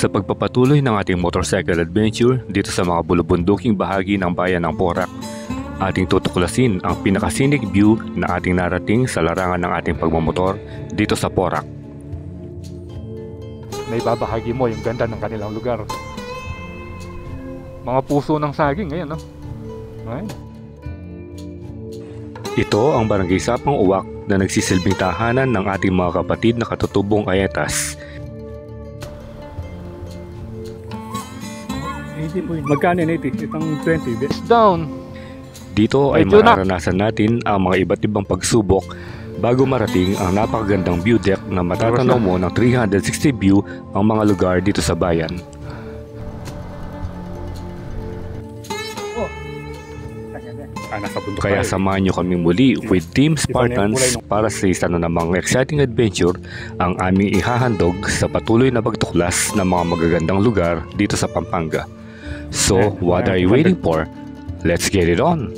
sa pagpapatuloy ng ating motorcycle adventure dito sa mga bulubunduking bahagi ng bayan ng Porac. Ating tutuklasin ang pinaka-scenic view na ating narating sa larangan ng ating pagmamotor dito sa Porac. Naibabahagi mo yung ganda ng kanilang lugar. Mga puso ng saging, ayan, no? Ay. Ito ang Barangay Sapang Uwak na nagsisilbing tahanan ng ating mga kapatid na katutubong Ayetas. 80 point. Magkano 80? Itong 20, best down. Dito ay mararanasan natin ang mga iba't ibang pagsubok bago marating ang napakagandang view deck na matatanaw mo ng 360 view ang mga lugar dito sa bayan. Kaya samahan nyo kami muli with Team Spartans para sa isa na namang exciting adventure ang aming ihahandog sa patuloy na pagtuklas ng mga magagandang lugar dito sa Pampanga. So, what are you waiting for? Let's get it on!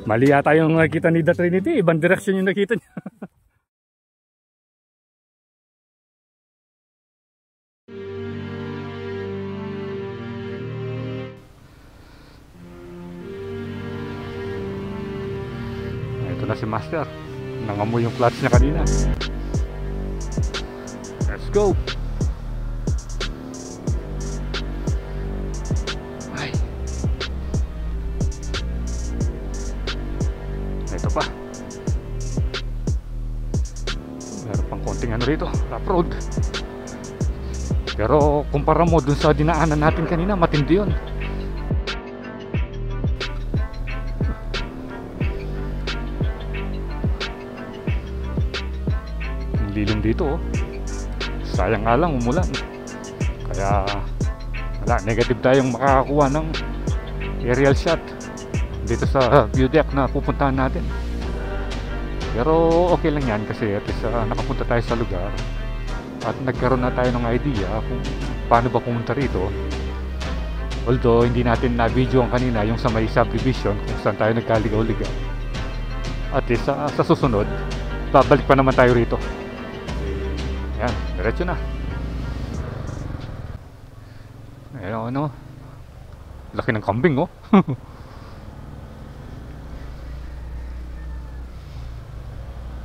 Mali yata yung nakita ni The Trinity. Ibang direksyon yung nakita niya. Ito na si Master. Nangamoy yung clutch niya kanina. Let's go! Ay. Ito pa. Meron pang konting ano rito, rough road. Pero kumpara mo dun sa dinaanan natin kanina, matindi yun. Ang lilim dito, oh. Sayang nga lang umulan. Kaya wala, negative tayong makakakuha ng aerial shot dito sa view deck na pupuntahan natin. Pero okay lang yan kasi at least nakapunta tayo sa lugar at nagkaroon na tayo ng idea kung paano ba pumunta rito. Although hindi natin na-video ang kanina yung sa may subdivision kung saan tayo nagkaligaw-ligaw. At least sa susunod babalik pa naman tayo rito. Ayan, diretso na. Ayan, ano, laki ng kambing, oh.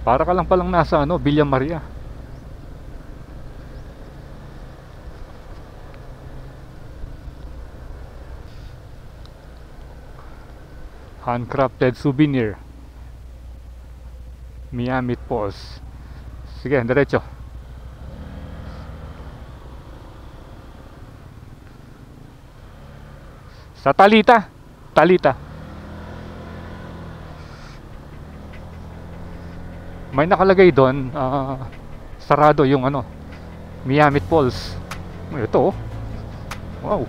Para ka lang palang nasa ano, Villa Maria. Handcrafted souvenir. Miami Falls. Sige, diretso. Sa Talita. May nakalagay doon, sarado yung ano, Miami Falls. Ito, oh. Wow.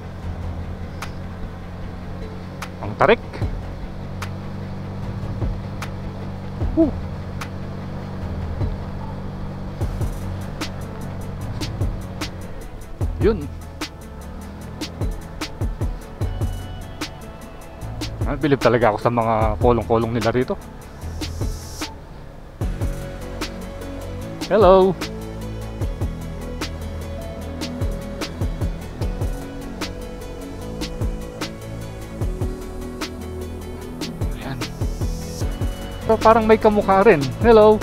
Ang tarik. Yun. Bilib talaga ako sa mga kolong-kolong nila rito. Hello. Ayan. Pero parang may kamukha rin. Hello.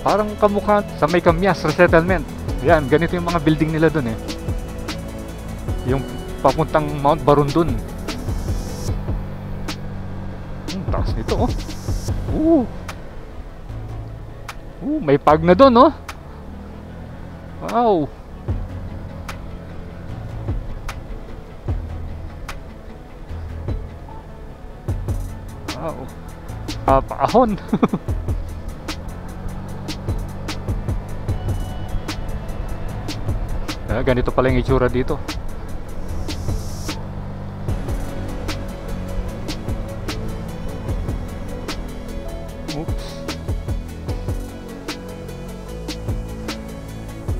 Parang kamukha sa may Kamyas Resettlement. Ayan, ganito yung mga building nila dun, eh. Yung papuntang Mount Barundun. Taas nito, oh. May pag na doon, oh. Wow. Wow. Paahon. Ganito pala yung itsura dito.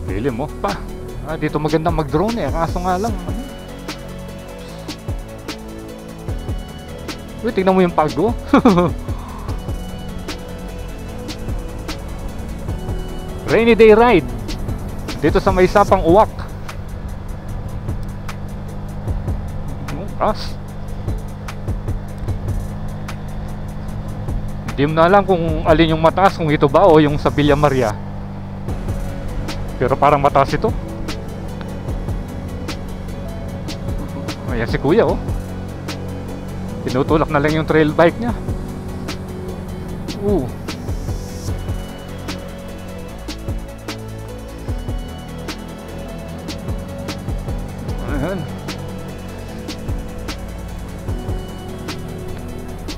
Dilim mo pa. Dito magandang mag-drone, eh. Kaso nga lang, uy, tingnan mo yung pago. Rainy day ride. dito sa may Sapang Uwak. Taas. Hindi mo na alam kung alin yung mataas, kung ito ba o yung sa Villa Maria. Pero parang mataas ito. Ayan si kuya oh. Tinutulak na lang yung trail bike niya. Ayan.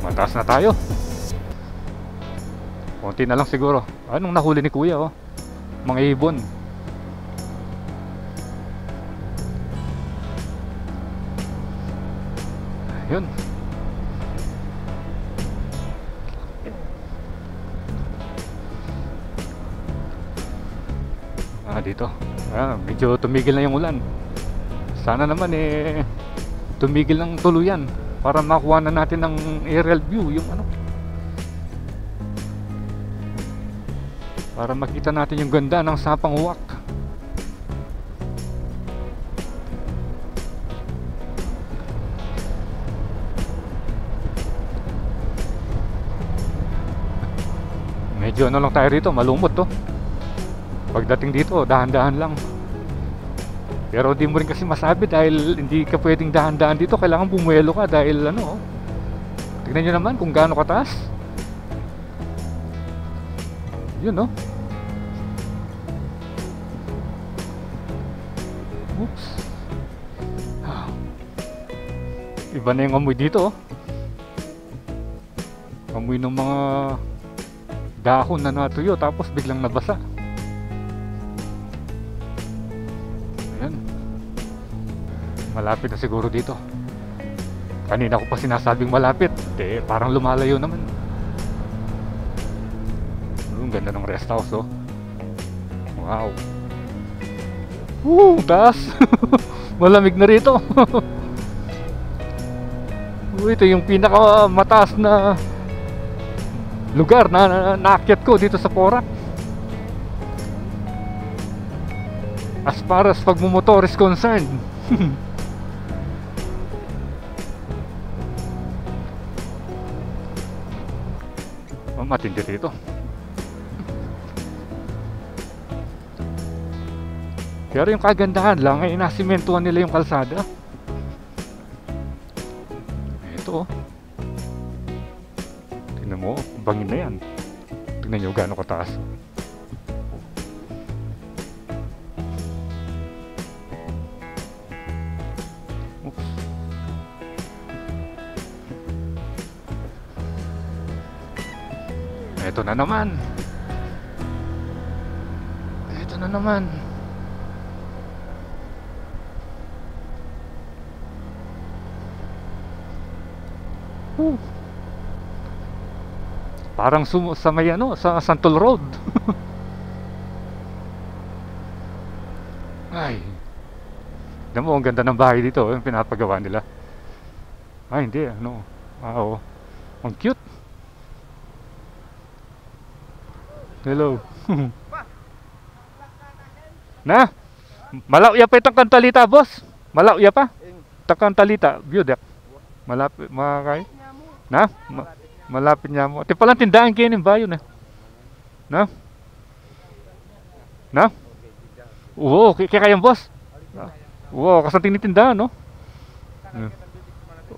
Mataas na tayo. Konti na lang siguro. Anong nahuli ni kuya oh? Mga ibon. Ayun. Dito. Medyo tumigil na yung ulan. Sana naman tumigil ng tuluyan para makuha na natin ng aerial view yung ano. Para makita natin yung ganda ng Sapang Uwak. Medyo ano lang tayo rito, malumot to. Pagdating dito, dahan-dahan lang. Pero di mo rin kasi masabi dahil hindi ka pwedeng dahan-dahan dito. Kailangan bumuelo ka dahil ano. Tignan nyo naman kung gaano kataas. Yun no. Oops. Iba na yung amoy dito oh. Amoy ng mga dahon na natuyo tapos biglang nabasa. Malapit na siguro dito. Kanina ko pa sinasabing malapit. Parang lumalayo naman. Ang ganda ng rest house oh. Wow. Taas. Malamig na rito. Ito yung pinaka mataas na lugar na naakyat ko dito sa Porac. As far as pagmumotor is concerned. Matindi rito. Pero yung kagandahan lang ay nasimentuhan nila yung kalsada. Ito oh. Tingnan mo, bangin na yan. Tingnan nyo gaano kataas. Oops. Ito na naman. Ito na naman. Parang sa may ano, sa Santol Road. Ay. Alam mo, ang ganda ng bahay dito, yung pinapagawa nila. Ay, hindi, ano. Oo. Ang cute. Hello. Na? Malauya pa itang Kantalita, boss. Malauya pa. Itang Kantalita, view deck. Malapit, makakay. Na? Malapit niya mo. Ati palang tindahan kayo ng bayo na. Na? Na? Oo, kaya kayang boss. Oo, kasi tinitindahan, no?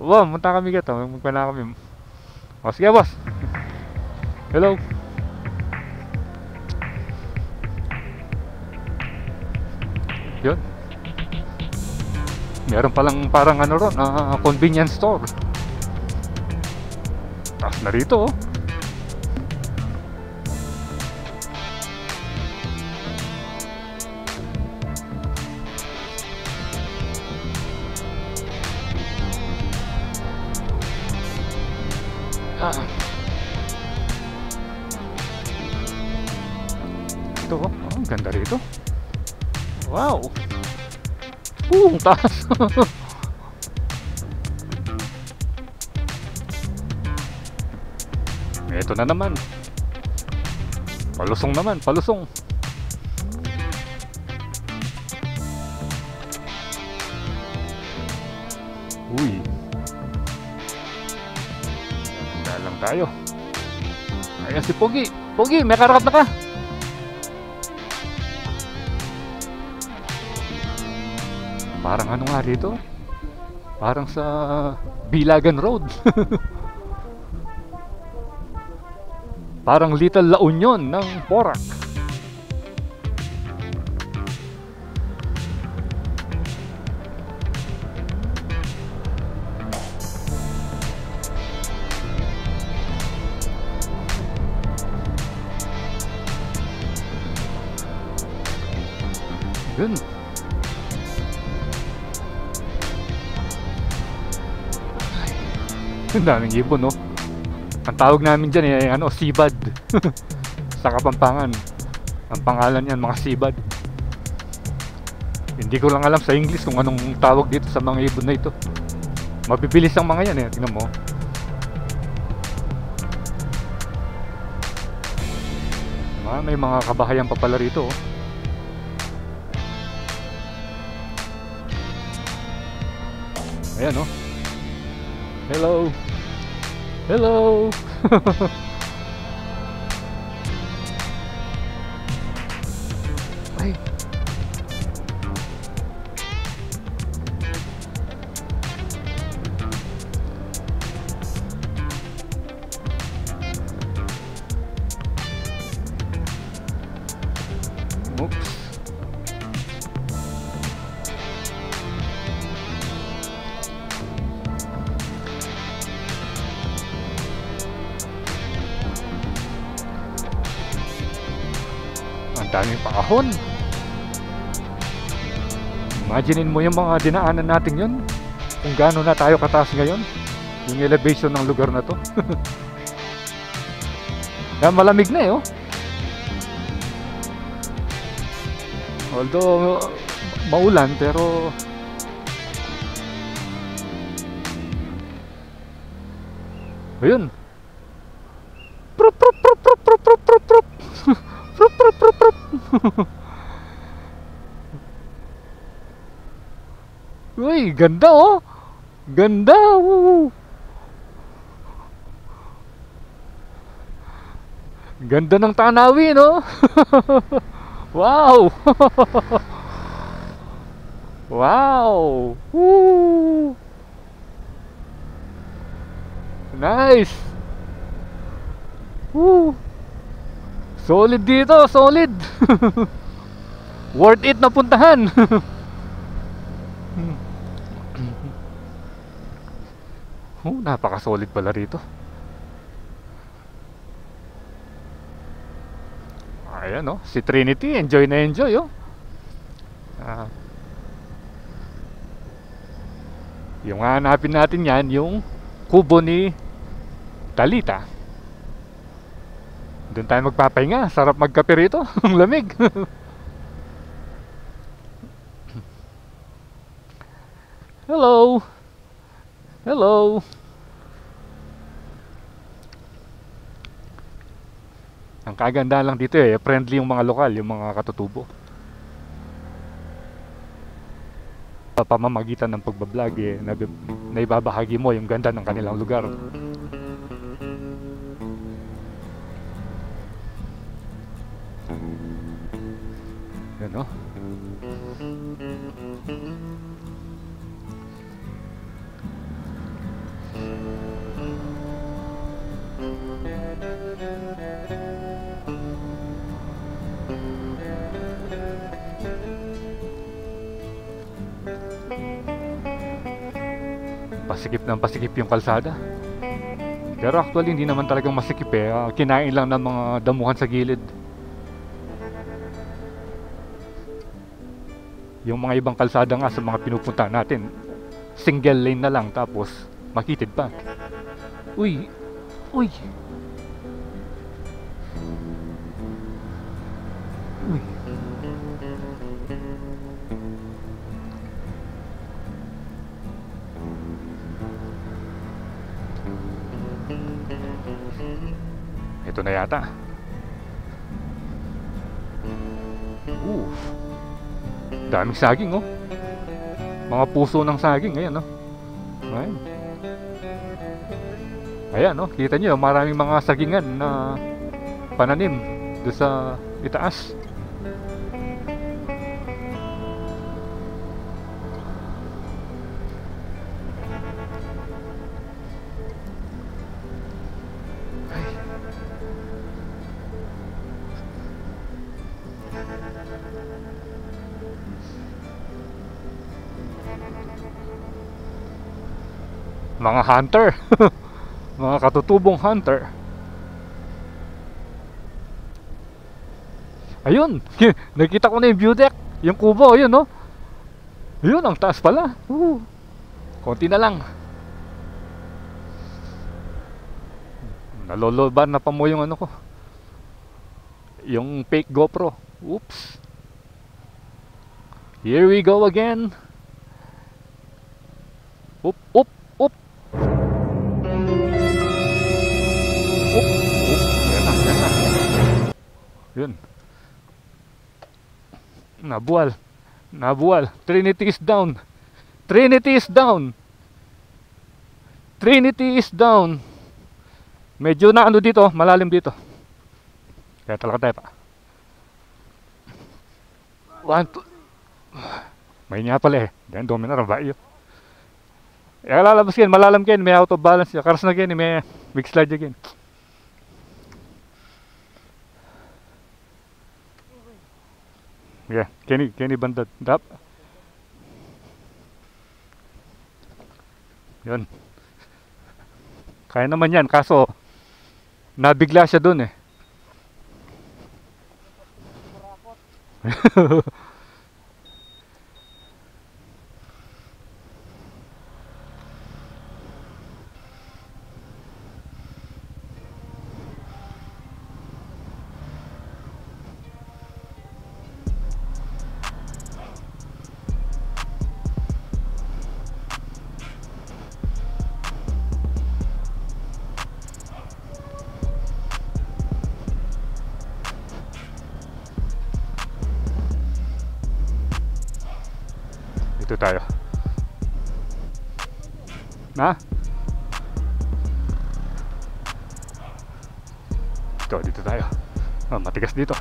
Oo, munta kami gato. Magpala kami. O, sige, boss. Hello. Yun. Meron palang parang ano ron, convenience store. Taas na rito oh. Ito oh, ang ganda rito. Wow. Ang taas. Ito na naman. Palusong naman, palusong. Uy. Handa lang tayo. Ayan si Pogi. Pogi, may karakap na ka. Parang ano nga dito? Parang sa Bilagan Road. Parang Little La Union ng Porac. Yun. Ang daming ibon, no? Ang tawag namin dyan eh, ano, sibad. Sa Kapampangan. Ang pangalan yan, mga sibad. Hindi ko lang alam sa English kung anong tawag dito sa mga ibon na ito. Mabibilis ang mga yan eh, tingnan mo. May mga kabahayan pa pala rito, oh. Ayan, oh. Hello. Hello. Ay. Oops. Ang daming paahon. Imaginein mo yung mga dinaanan natin yun. Kung gaano na tayo kataas ngayon. Yung elevation ng lugar na to. Kaya malamig na eh, oh. Although maulan, pero ayun. Prup prup prup prup prup prup prup prup. Prup prup prup prup. Uy, ganda, oh. Ganda. Woo. Ganda ng tanawin, oh. Wow. Wow. Woo. Nice. Woo. Solid dito, solid. Worth it na puntahan. Oh, napaka-solid pala rito. Ayan, oh, si Trinity, enjoy na enjoy, oh. Yung hanapin natin yan, yung kubo ni Talita. Doon tayo magpapahinga. Sarap magkape rito. Ang lamig. Hello. Hello. Ang kaganda lang dito eh, friendly yung mga lokal, yung mga katutubo. Sa pamamagitan ng pagbablog eh, naibabahagi mo yung ganda ng kanilang lugar. Yan, no? Pasikip ng pasikip yung kalsada. Pero actually hindi naman talagang masikip eh. Kinain lang ng mga damuhan sa gilid. Yung mga ibang kalsada nga sa mga pinupunta natin, single lane na lang tapos makitid pa. Uy. Uy. Uy. Ito na yata. Daming saging, oh. Mga puso ng saging, ayan, oh. Ayan. Ayan, no? Kita nyo, maraming mga sagingan na pananim doon sa itaas. Mga hunter. Mga katutubong hunter. Ayun. Nakita ko na yung view deck. Yung kubo, ayun, no? Ayun, ang taas pala. Konti na lang. Naloloban na pa mo yung ano ko. Yung fake GoPro. Oops. Here we go again. Up, up, up. Yun. Nabuwal. Nabuwal. Trinity is down. Trinity is down. Trinity is down. Medyo na ano dito, malalim dito. Kaya talaga tayo pa. 1, 2. May niya pala eh. Then dominar ang bayo. Ya lalabas yan, malalam yan. May out of balance. Karas na yan, may big slide yan. Yeah, Kenny bandad. Dap. Yun. Kaya naman yan, kaso nabigla siya dun eh. Dito tayo. Na? Dito tayo. Oh, matigas dito.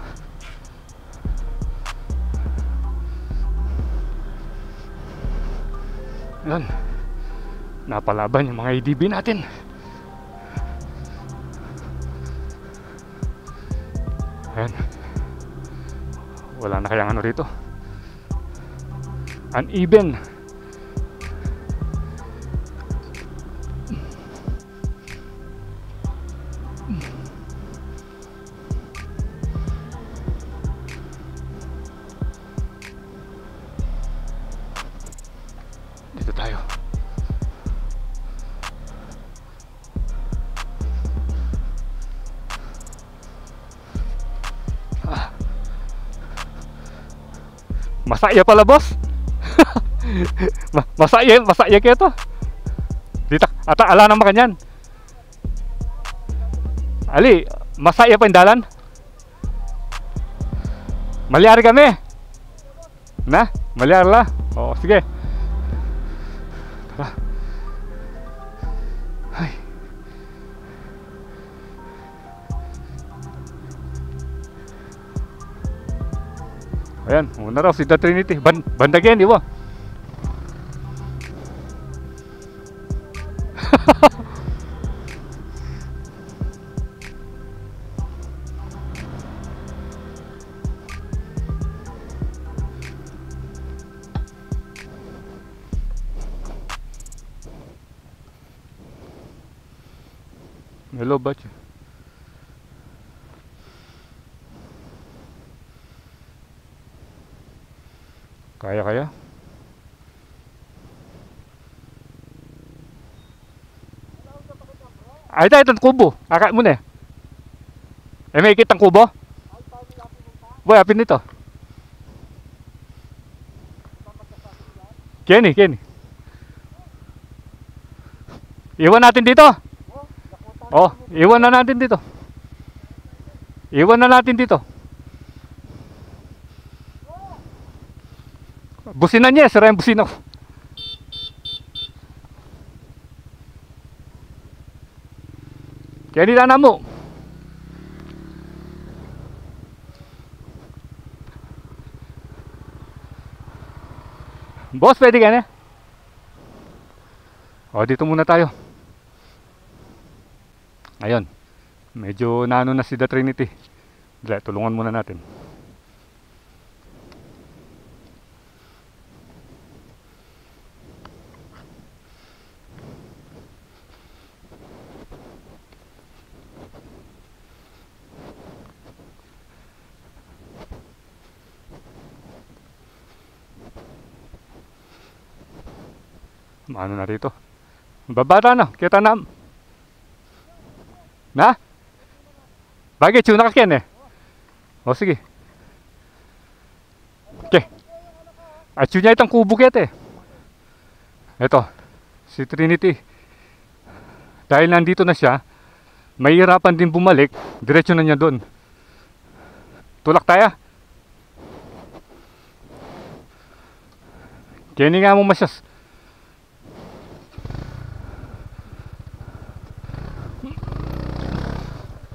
Yan. Napalaban yung mga ADB natin. Ayan. Wala na kayang ano rito. Uneven. Dito tayo. Masaya pala, boss. Masaya kayo to. Dito, ata ala naman kanyan. Ali, masaya pa yung dalan. Malyari kami. Na, malyari la. Oo, sige. Tara. Ay. Ayan, una raw si The Trinity. Bandagyan, di ba? Hello, batch. Kaya? Ay, itong kubo. Akak mo na eh. May kitang kubo? Boy, apin nito. Kenny. Iwan natin dito. Oh, iwan na natin dito. Businan niya, sira yung busina ko. Kaya nila na mo. Boss, pwede ka na? O, dito muna tayo. Ayun. Medyo naano na si The Trinity. Dali, tulungan muna natin. Ano na rito? Babata na, kita na. Na? Bagay, tuna ka Ken eh. O sige. Okay. At yun niya itang kubo kete. Ito, si Trinity. Dahil nandito na siya, mahihirapan din bumalik, diretso na niya doon. Tulak tayo. Kaya nga mo masyas.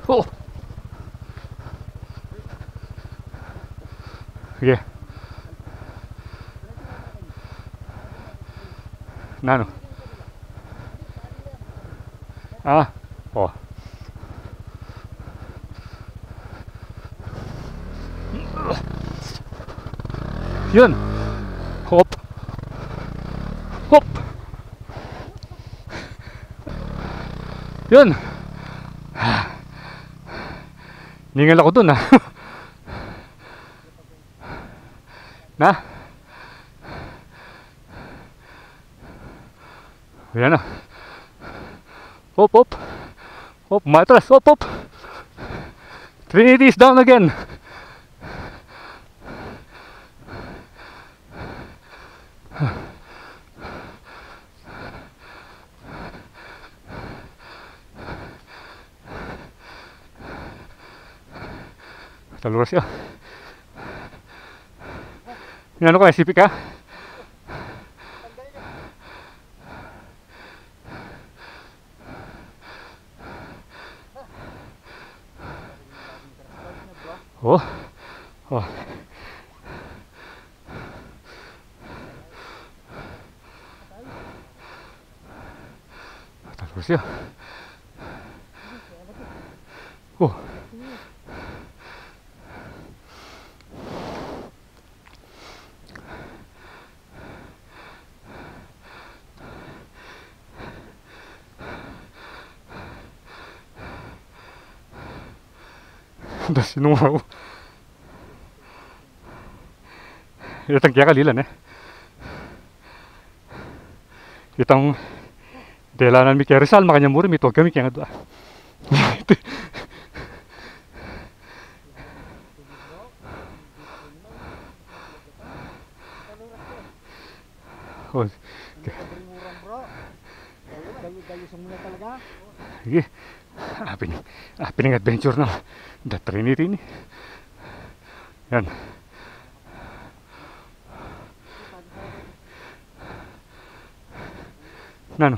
Oh. Sige. Nano? Ah, oh. Yun. Hop. Hop. Yun. Ningal ako dun, ha. Na? Ayan na. Hop, hop. Hop, matras. Hop, hop. Trinity is down again. Taluras yun. Ano ka, SCP ka? Oh. Oh. Taluras yun. Oh. Udah sinuwaw. Itang kaya kalilan eh. Itang delanan mi kaya Rizal makanya muri mi tuwag kami kaya nga doon. Oh, sige. Apining adventure na The Trinity ni. Yan. Nano?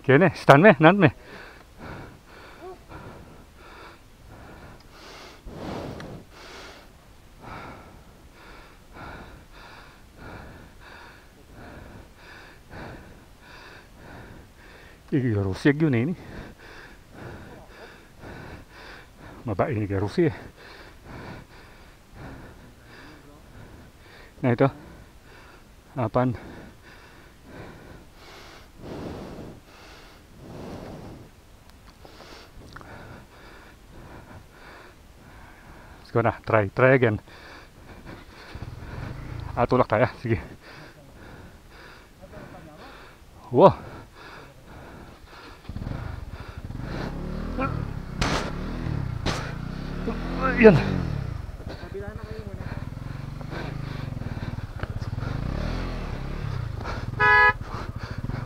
Kene, stand me, nan me. Iki Rusia yun ini. Maba ini ke Rusia. Nah itu apaan? Let's go na, try again. Tulak tayo, sige. Wow. Yan.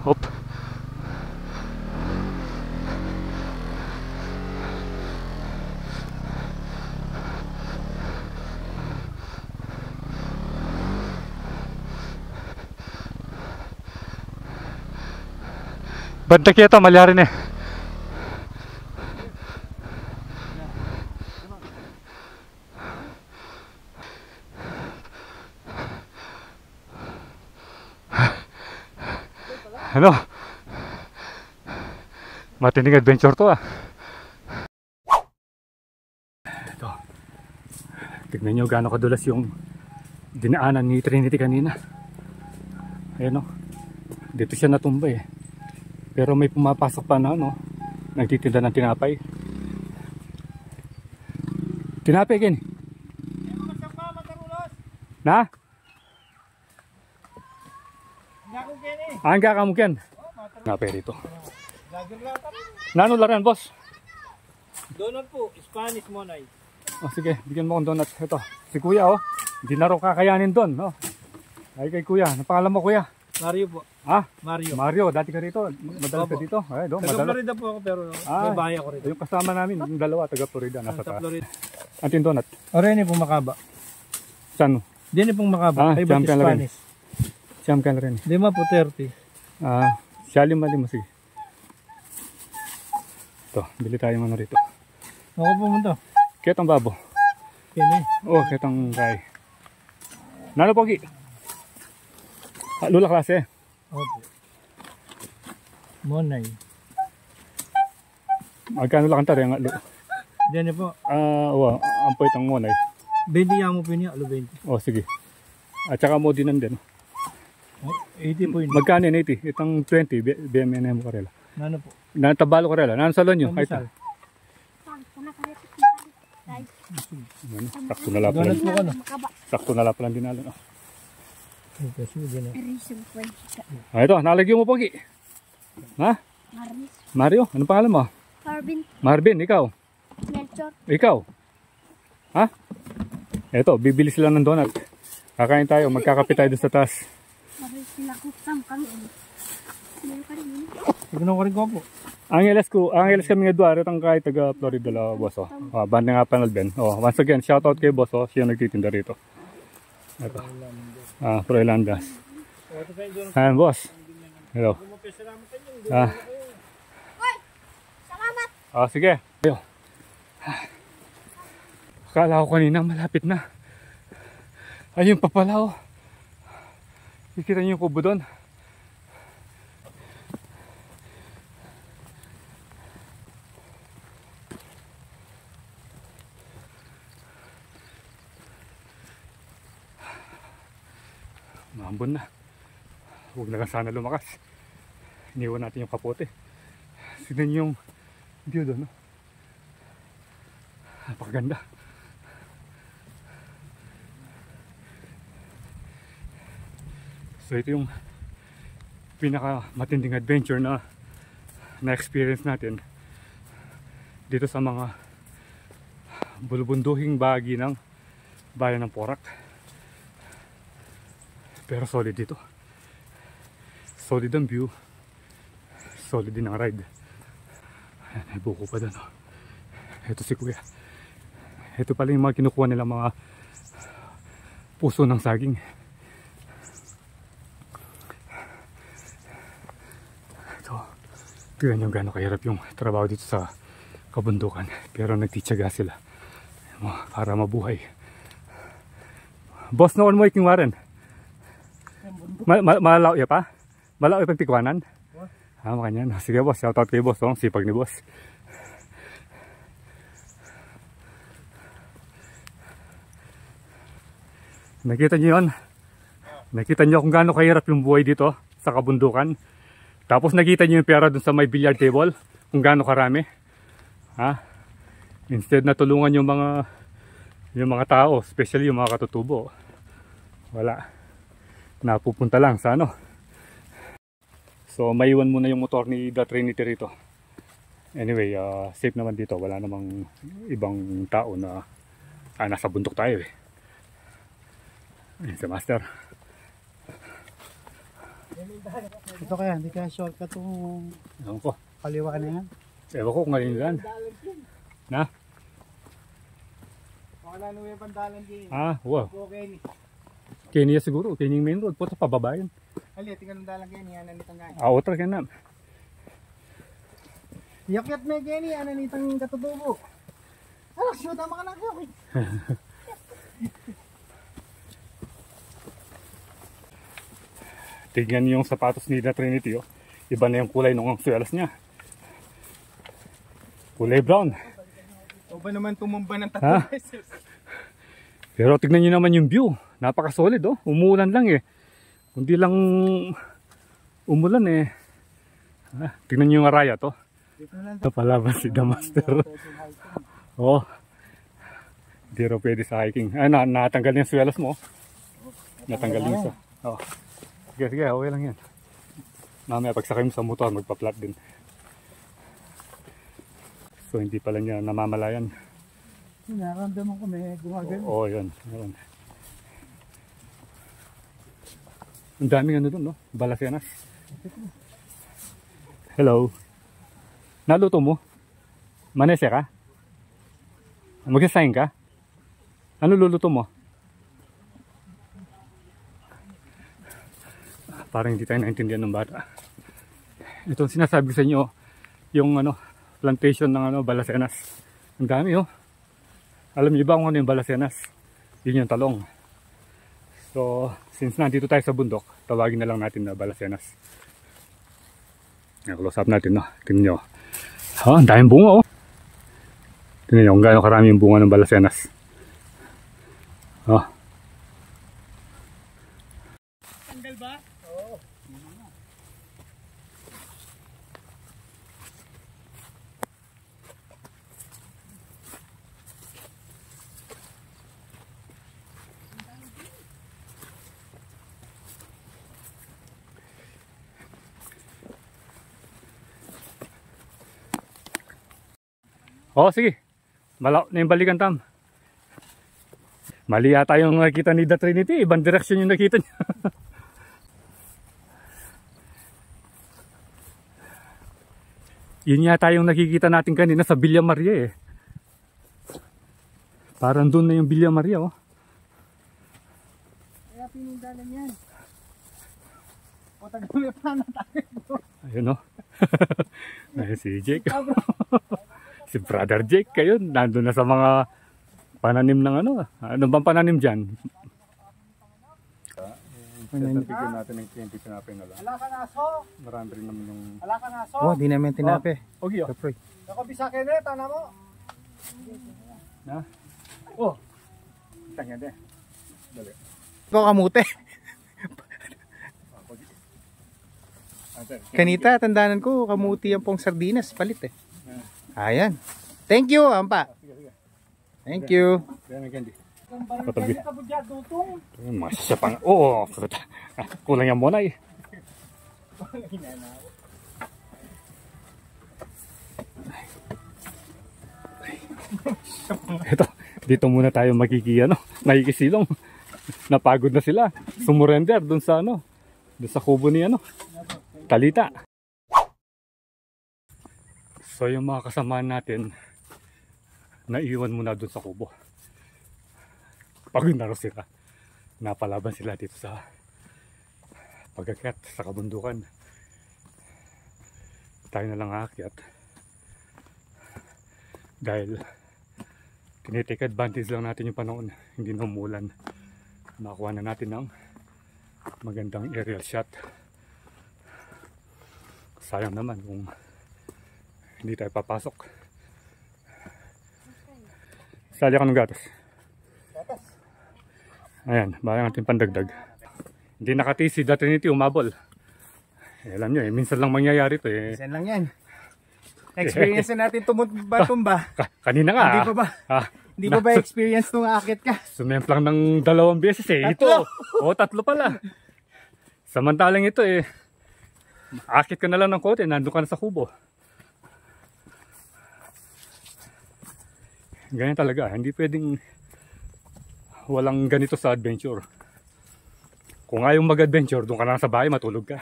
Hop. Banda kita malyarin eh. Ano? Matinding adventure to ah. Ito. Tignan nyo gaano kadulas yung dinaanan ni Trinity kanina. Ayan o. Dito siya natumba eh. Pero may pumapasok pa na ano. Nagtitinda ng tinapay. Tinapay Ken. Na? Angga kamu Ken. Tinapay rito. Nano laran boss? Donut po, Spanish monay. Oh, sige, bigyan mo akong donut. Ito, si kuya oh. Hindi na raw kakayanin doon. Oh. Ay kay kuya, ano pangalan mo kuya? Mario po. Ah? Mario. Mario, dati ka rito. Madalas ka dito. Ay, doon, Taga madalas. Florida po ako pero may bahay ako rito. Yung kasama namin, yung dalawa, taga Florida, nasa Sa taas. Florida. Antin donut. Oren pong makaba. Saan? Dini pong makaba. Ay ba't champion na rin. Spanish? Siyam ka na rin. 5 po 30. Siyalim mo, sige. Ito, bili tayo ano rito. Ako pumunta. Ketong babo. Yan eh. Oh, ketong kay. Nano pogi? Lula klase. Opo. Monay. Magkano lang kanta rin ang alo? Dini po. Ang po itong monay. 20 yamo po niya, alo 20. Oh, sige. At saka mo din din. 80 po yun. Magkano yun 80? Itong 20, BMN mo karela. Nano po? Natabalo karela. Nano salon nyo? Ay, Pamisal. sakto na lang Donut pala. po ka no? Sakto na lang pala din nalang. Kasi dini. Ito, nalagyan mo pogi. Ha? Mario, ano pangalan mo? Marvin, ikaw? Ikaw? Ha? Ito, bibili sila ng donut. Kakain tayo, magkakape tayo doon sa taas. Tignan ko rin ko po. Angeles kami nga duwa, retang kahit taga Florida la boss. Banda nga panel Ben. Once again, shout out kay boss. Siya nagtitinda rito. Ito. Pro Ilandas. Ayan boss. Hello. Sige. Ayo. Akala ko kanina malapit na. Ayun pa pala oh. Kikita niyo yung kubo doon. Maambon na. Huwag na lang sana lumakas. Iniwan natin yung kapote. Tignan yung view doon. No? Napakaganda. So ito yung pinaka matinding adventure na experience natin dito sa mga bulubunduhing bahagi ng bayan ng Porac. Pero solid dito. Solid ang view. Solid din ang ride. Ayan, may buko pa doon. Oh. Ito si kuya. Ito pala yung mga kinukuha nila mga puso ng saging. Ito. Tignan nyo gano'ng kahirap yung trabaho dito sa kabundukan. Pero nagtitiyaga sila para mabuhay. Boss, noon mo iking waren? Malaw ya pa? Malaw ipang tikwanan? Makanya. Sige boss, shoutout kay boss. Sipag ni boss. Nakita niyo yun? Nakita niyo kung gaano kahirap yung buhay dito sa kabundukan. Tapos nakita niyo yung pera dun sa may billiard table. Kung gaano karami. Ha? Instead na tulungan yung mga tao, especially yung mga katutubo. Wala. Napupunta lang sa ano. So maiwan muna yung motor ni The Trinity rito. Anyway, safe naman dito. Wala namang ibang tao na nasa bundok tayo eh. Ayan si Master. Ito kaya, hindi kaya shortcut itong Ewan ko. kaliwa na yan. Ewan ko kung ngayon yan. Na? Baka nanuwi ang pandalan din. Wow. Okay. Kenya siguro. Kenya yung main road. Puto pababa yun. Ali, tingnan ng dalang Kenny, ananitang gani. Otra ka na. Yakyat may Kenny, ananitang katutubo. Anak, shoot, tama ka lang kayo. Tignan yung sapatos ni The Trinity. Oh. Iba na yung kulay ng swelas niya. Kulay brown. O ba naman tumumba ng Ha? 3 beses? Pero tignan nyo naman yung view. Napaka-solid oh. Umuulan lang eh. Kundi lang umulan eh. Tignan nyo yung araya to. Napalaban si The Master. Oh. Hindi raw pwede sa hiking. Ay, natanggal yung swelas mo. Natanggal yung isa. Oh. Sige, sige. Okay lang yan. Mamaya pagsakay mo sa motor, magpa-flat din. So hindi pala niya namamalayan. Nararamdaman ko may gumagano. Oo, yun. Yun. Ang daming ano doon, no? Balasenas. Hello. Naluto mo? Manese ka? Magsasayin ka? Ano luluto mo? Parang hindi tayo naintindihan ng bata. Ito sinasabi sa inyo, yung ano, plantation ng ano, balasenas. Ang dami oh. Alam niyo ba kung ano yung balasenas? Yun yung talong. So, since nandito tayo sa bundok, tawagin na lang natin na balasenas. Close up natin, no? Tingnan nyo. Ang daming bunga, oh. Tingnan nyo kung gaano karami yung bunga ng balasenas. Oh. Tanggal ba? Oo. Oh, sige. Malaw na yung balikan tam. Mali yata yung nakita ni The Trinity. Ibang direksyon yung nakita niya. Yun yata yung nakikita natin kanina sa Villa Maria eh. Parang doon na yung Villa Maria oh. Kaya pinindalan yan. O tagal pa na tayo. Ayun oh. Ayun si Jake. Si Brother Jake kayo. Nandun na sa mga pananim ng ano. Ano bang pananim dyan? Bigyan natin ng 20 tinapay na lang. Ala ka naso. Marami rin naman yung... Ala ka naso. Oh, di namin tinape. Okay oh. Ako bisa kene, tana mo. Ha? Oh. Tangyan din. Dali. Ikaw kamute. Kanita, tandaanan ko, kamuti yan pong sardinas, palit eh. Ayan. Thank you, Ampa. Thank you. Kaya may candy. Patabi. Kabudya dutong. Masya pang... Oo. Kulang yan muna eh. Ito, dito muna tayo makikiyano, nakikisilong. Napagod na sila. Sumurrender dun sa ano, dun sa kubo ni ano, Talita. So yung mga kasamahan natin, naiwan muna dun sa kubo. Pagod na rin sila. Napalaban sila dito sa pag-akyat sa kabundukan. Tayo na lang aakyat. Dahil tinitake advantage lang natin yung panahon. Hindi na umulan. Makakuha na natin ng magandang aerial shot. Sayang naman kung hindi tayo papasok. Sali ka ng gatas. Ayan, bayang natin pandagdag. Hindi nakatisi, The Trinity umabol. Eh, alam nyo eh, minsan lang mangyayari to eh. Minsan lang yan. Experience na natin tumba. Kanina nga. Hindi pa ba? Hindi pa ba experience nung akit ka? Sumemplang ng 2 beses eh. Ito. O, 3 pala. Samantalang ito eh. Akit ka na lang ng kote, nandun ka na sa kubo. Ganyan talaga. Hindi pwedeng walang ganito sa adventure. Kung ayaw mag-adventure, doon ka lang sa bahay, matulog ka.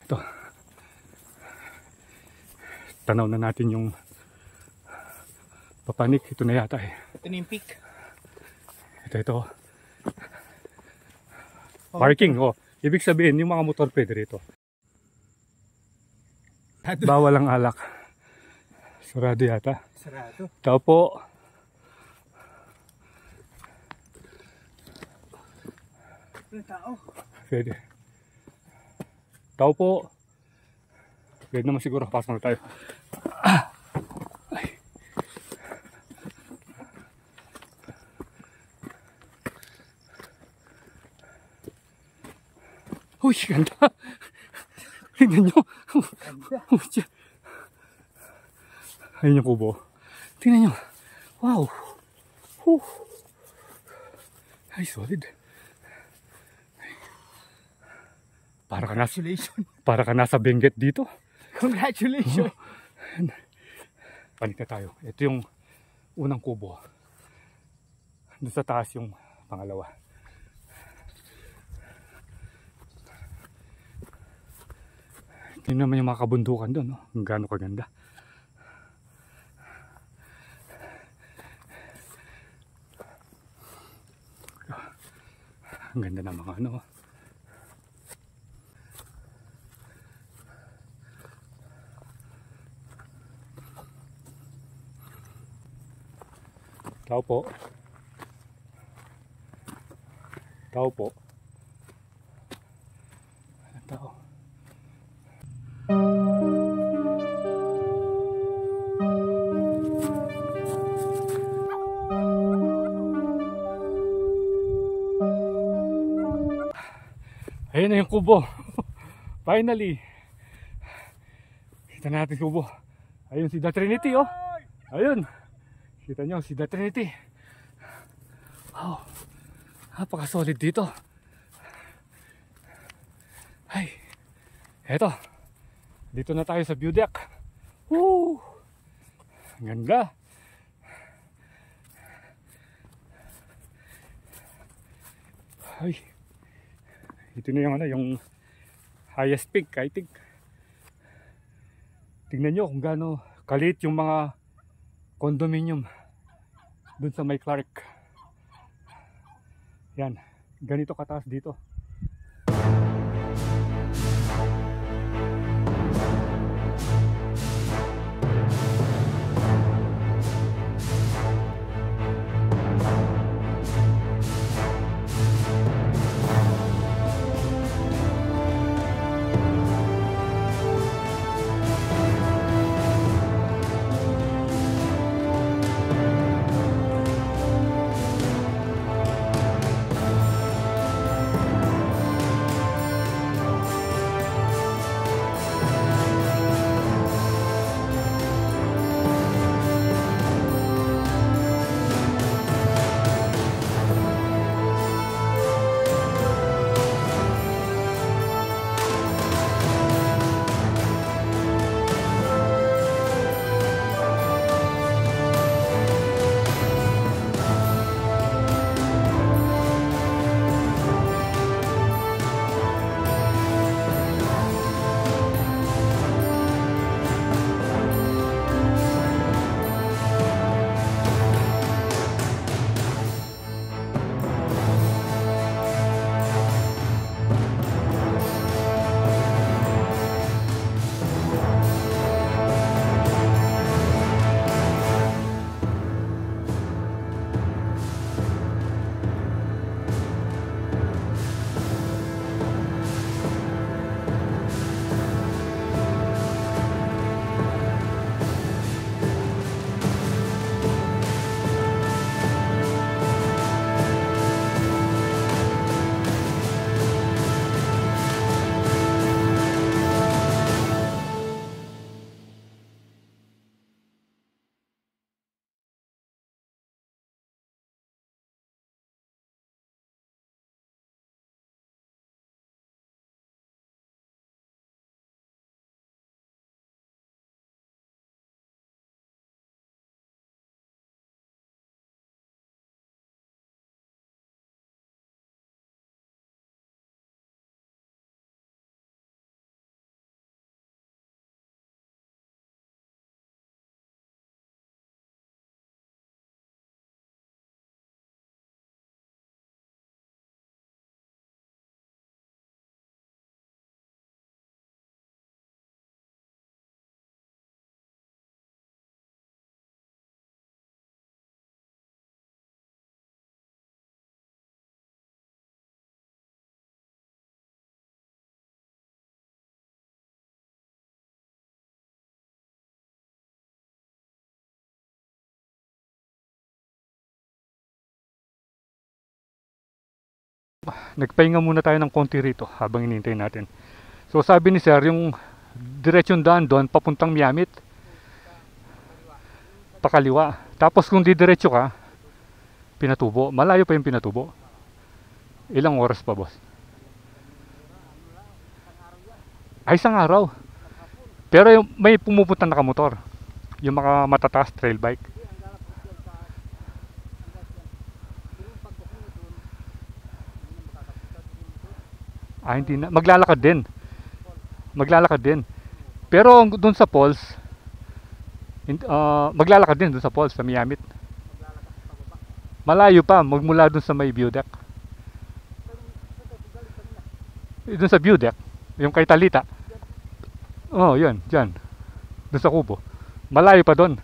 Ito. Tanaw na natin yung Papanik. Ito na yata eh. Ito na yung peak. Ito. Parking. Oh. Ibig sabihin, yung mga motor pwede rito. Bawal ang alak. Sarado yata. Sarado. Tao po. Tao. Pwede. Tao po. Pwede naman siguro, pasok na tayo. Ay. Uy, ganda. Tingnan nyo. Ayun yung kubo. Tingnan nyo. Wow. Ay, solid. Para ka nasa Benguet dito. Congratulations. Panik na tayo. Ito yung unang kubo. Doon sa taas yung pangalawa. Tingnan naman yung mga kabundukan doon. No? Ang gaano kaganda. Ang ganda ng mga ano. Tao po. Tao po. Tao. Ayun na yung kubo. Finally. Kita natin kubo. Ayun si The Trinity, oh. Ayun. Kita nyo si The Trinity. Wow. Napaka-solid dito. Ay. Eto. Dito na tayo sa view deck. Woo! Ang ganda. Ay. Ito na yung ano, yung highest peak, I think. Tingnan nyo kung gaano kalit yung mga condominium dun sa may Clark. Yan, ganito kataas dito. Nagpahinga muna tayo ng konti rito habang hinihintay natin. So sabi ni sir, yung diretsyon daan doon papuntang Miamit, pakaliwa. Tapos kung didiretso ka, Pinatubo. Malayo pa yung Pinatubo. Ilang oras pa, boss? Ay, isang araw. Pero yung, may pumupunta na kamotor. Yung mga matataas trail bike. Ah, hindi na. Maglalakad din. Maglalakad din. Pero doon sa falls, maglalakad din doon sa falls, sa Miamit. Malayo pa, magmula doon sa may view deck. Doon sa view deck, yung kay Talita. Oh, yun, dyan. Doon sa kubo. Malayo pa doon.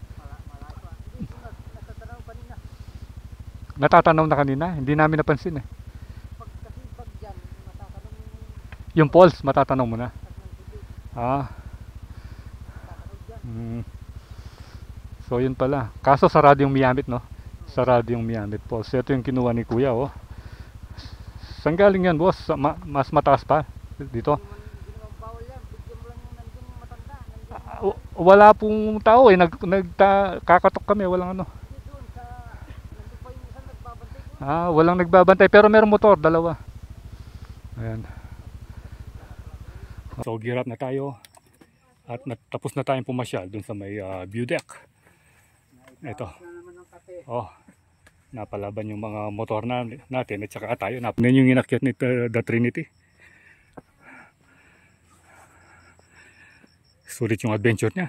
Natatanaw na kanina, hindi namin napansin eh. Yung falls, matatanaw mo na. Ah. So yun pala. Kaso sarado yung Miamit, no? Sarado yung Miamit Falls. Ito yung kinuha ni Kuya, oh. Saan galing yan, boss? Mas mataas pa dito. Wala pong tao eh. Kakatok kami, walang ano. Ah, walang nagbabantay. Pero meron motor, dalawa. Ayan. So gear up na tayo. At tapos na tayong pumasyal dun sa may view deck. Ito. Oh, napalaban yung mga motor natin at saka tayo. Yan yung inakyat ni The Trinity. Sulit yung adventure niya.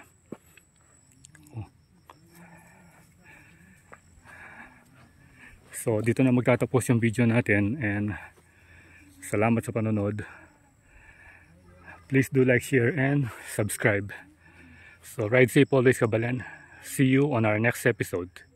So dito na magtatapos yung video natin and salamat sa panonood. Please do like, share, and subscribe. So ride safe always, Kabalan. See you on our next episode.